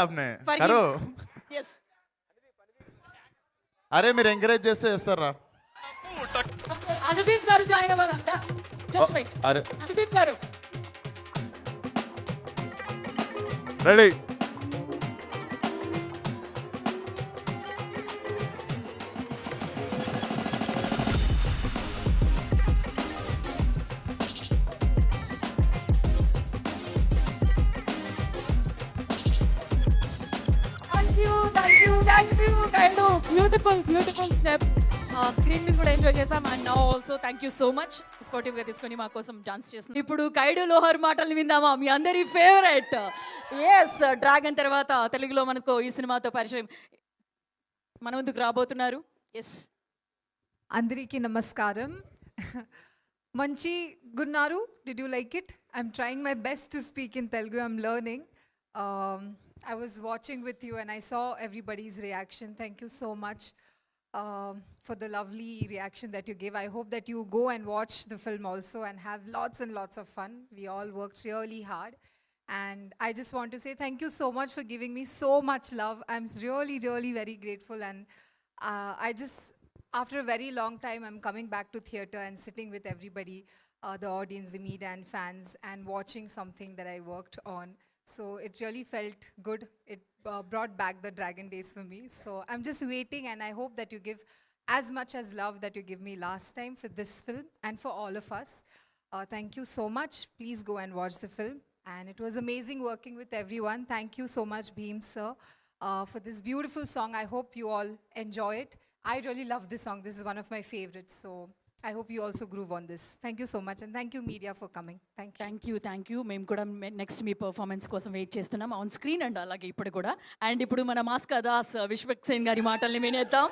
आपने For करो him. Yes. అరే మీరు ఎంకరేజ్ చేస్తే చేస్తారా అనుదీప్ గారు జాయిన్ అవ్వాలంట. Just wait. అరే అనుదీప్ గారు రెడీ బ్యూటిఫుల్ స్టెప్. స్క్రీన్ మీద కూడా ఎంజాయ్ చేసాం. And now also thank you so much sportive గా తీసుకొని మా కోసం డాన్స్ చేస్తుంది. ఇప్పుడు కైడు లోహర్ మాటలు విందామా, మీ అందరి ఫేవరెట్. ఎస్, డ్రాగన్ తర్వాత తెలుగులో మనకు ఈ సినిమాతో పరిచయం మన ముందుకు రాబోతున్నారు. ఎస్, అందరికీ నమస్కారం. మంచి గున్నారు. Did you like it? I'm trying my best to speak in Telugu. I'm learning. I was watching with you and I saw everybody's reaction. Thank you so much for the lovely reaction that you gave. I hope that you go and watch the film also and have lots and lots of fun. We all worked really hard. And I just want to say thank you so much for giving me so much love. I'm really, really very grateful. And after a very long time, I'm coming back to theatre and sitting with everybody, the audience, the media and fans, and watching something that I worked on. So it really felt good. It brought back the Dragon days for me. So I'm just waiting, and I hope that you give as much as love that you give me last time for this film and for all of us. Thank you so much. Please go and watch the film. And it was amazing working with everyone. Thank you so much, Bheem sir, for this beautiful song. I hope you all enjoy it. I really love this song. This is one of my favorites. So I hope you also groove on this. Thank you so much. And thank you, media, for coming. Thank you. Thank you. మేము కూడా next మీ performance కోసం wait చేస్తున్నాం on screen and అలాగే ఇప్పుడు కూడా. And ఇప్పుడు మన మాస్కా దాస్ విశ్వక్ సేన్ గారి మాటల్ని వినేద్దాం.